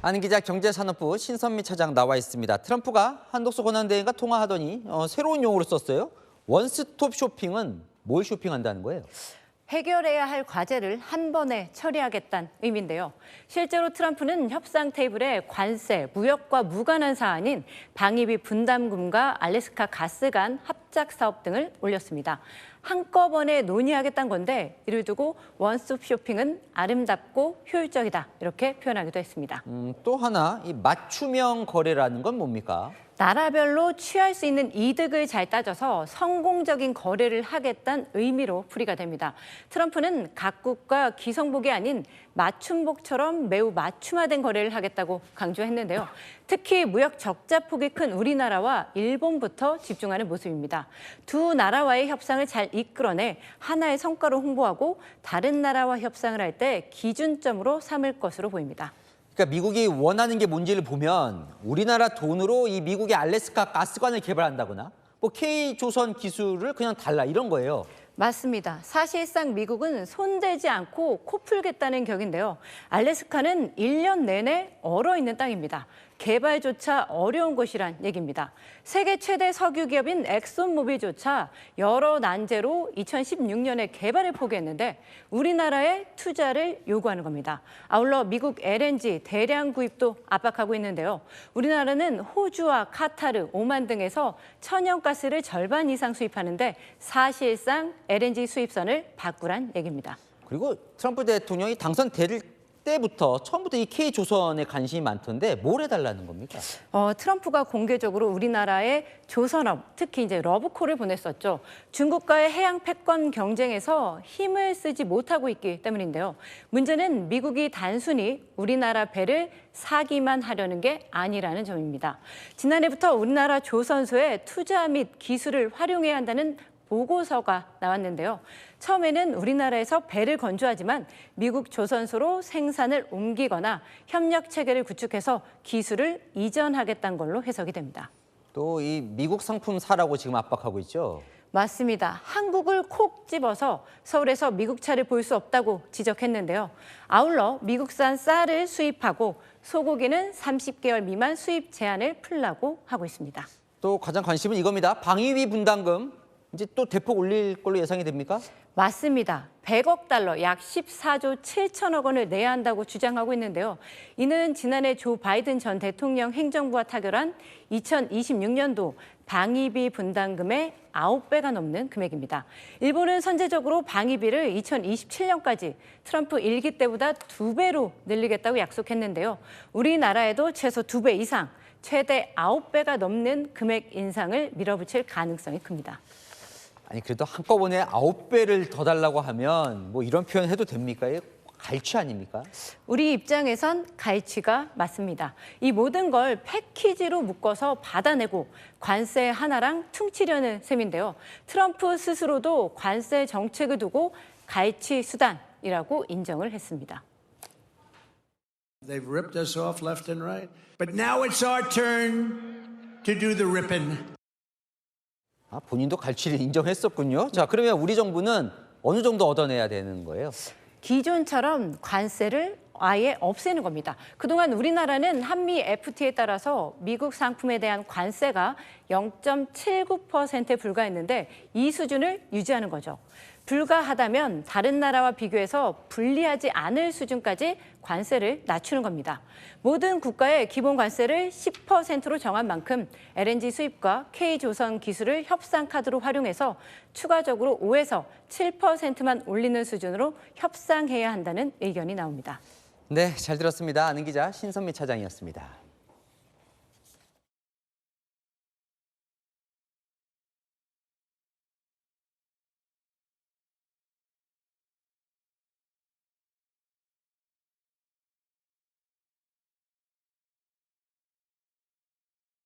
안은 기자 경제산업부 신선미 차장 나와 있습니다. 트럼프가 한덕수 권한대행과 통화하더니 새로운 용어를 썼어요. 원스톱 쇼핑은 뭘 쇼핑한다는 거예요? 해결해야 할 과제를 한 번에 처리하겠다는 의미인데요. 실제로 트럼프는 협상 테이블에 관세, 무역과 무관한 사안인 방위비 분담금과 알래스카 가스 간 합작 사업 등을 올렸습니다. 한꺼번에 논의하겠다는 건데 이를 두고 원스톱 쇼핑은 아름답고 효율적이다 이렇게 표현하기도 했습니다. 또 하나, 이 맞춤형 거래라는 건 뭡니까? 나라별로 취할 수 있는 이득을 잘 따져서 성공적인 거래를 하겠다는 의미로 풀이가 됩니다. 트럼프는 각국과 기성복이 아닌 맞춤복처럼 매우 맞춤화된 거래를 하겠다고 강조했는데요. 특히 무역 적자 폭이 큰 우리나라와 일본부터 집중하는 모습입니다. 두 나라와의 협상을 잘 이끌어내 하나의 성과로 홍보하고 다른 나라와 협상을 할 때 기준점으로 삼을 것으로 보입니다. 그러니까 미국이 원하는 게 뭔지를 보면 우리나라 돈으로 이 미국의 알래스카 가스관을 개발한다거나 뭐 K조선 기술을 그냥 달라 이런 거예요. 맞습니다. 사실상 미국은 손대지 않고 코 풀겠다는 격인데요. 알래스카는 1년 내내 얼어있는 땅입니다. 개발조차 어려운 곳이란 얘기입니다. 세계 최대 석유 기업인 엑손모빌조차 여러 난제로 2016년에 개발을 포기했는데 우리나라에 투자를 요구하는 겁니다. 아울러 미국 LNG 대량 구입도 압박하고 있는데요. 우리나라는 호주와 카타르, 오만 등에서 천연가스를 절반 이상 수입하는데 사실상 LNG 수입선을 바꾸란 얘기입니다. 그리고 트럼프 대통령이 당선될 때부터 처음부터 이 K조선에 관심이 많던데 뭘 해달라는 겁니까? 트럼프가 공개적으로 우리나라의 조선업, 특히 이제 러브콜을 보냈었죠. 중국과의 해양 패권 경쟁에서 힘을 쓰지 못하고 있기 때문인데요. 문제는 미국이 단순히 우리나라 배를 사기만 하려는 게 아니라는 점입니다. 지난해부터 우리나라 조선소에 투자 및 기술을 활용해야 한다는 보고서가 나왔는데요. 처음에는 우리나라에서 배를 건조하지만 미국 조선소로 생산을 옮기거나 협력 체계를 구축해서 기술을 이전하겠다는 걸로 해석이 됩니다. 또 이 미국 상품 사라고 지금 압박하고 있죠? 맞습니다. 한국을 콕 집어서 서울에서 미국 차를 볼 수 없다고 지적했는데요. 아울러 미국산 쌀을 수입하고 소고기는 30개월 미만 수입 제한을 풀라고 하고 있습니다. 또 가장 관심은 이겁니다. 방위비 분담금. 이제 또 대폭 올릴 걸로 예상이 됩니까? 맞습니다. 100억 달러, 약 14조 7천억 원을 내야 한다고 주장하고 있는데요. 이는 지난해 조 바이든 전 대통령 행정부와 타결한 2026년도 방위비 분담금의 9배가 넘는 금액입니다. 일본은 선제적으로 방위비를 2027년까지 트럼프 1기 때보다 2배로 늘리겠다고 약속했는데요. 우리나라에도 최소 2배 이상, 최대 9배가 넘는 금액 인상을 밀어붙일 가능성이 큽니다. 아니 그래도 한꺼번에 9배를 더 달라고 하면 뭐 이런 표현 해도 됩니까? 이게 갈취 아닙니까? 우리 입장에선 갈취가 맞습니다. 이 모든 걸 패키지로 묶어서 받아내고 관세 하나랑 퉁치려는 셈인데요. 트럼프 스스로도 관세 정책을 두고 갈취 수단이라고 인정을 했습니다. They've ripped us off left and right. But now it's our turn to do the ripping. 본인도 갈취를 인정했었군요. 자, 그러면 우리 정부는 어느 정도 얻어내야 되는 거예요? 기존처럼 관세를 아예 없애는 겁니다. 그동안 우리나라는 한미 FTA에 따라서 미국 상품에 대한 관세가 0.79%에 불과했는데 이 수준을 유지하는 거죠. 불가하다면 다른 나라와 비교해서 불리하지 않을 수준까지 관세를 낮추는 겁니다. 모든 국가의 기본 관세를 10%로 정한 만큼 LNG 수입과 K조선 기술을 협상 카드로 활용해서 추가적으로 5에서 7%만 올리는 수준으로 협상해야 한다는 의견이 나옵니다. 네, 잘 들었습니다. 아는 기자 신선미 차장이었습니다.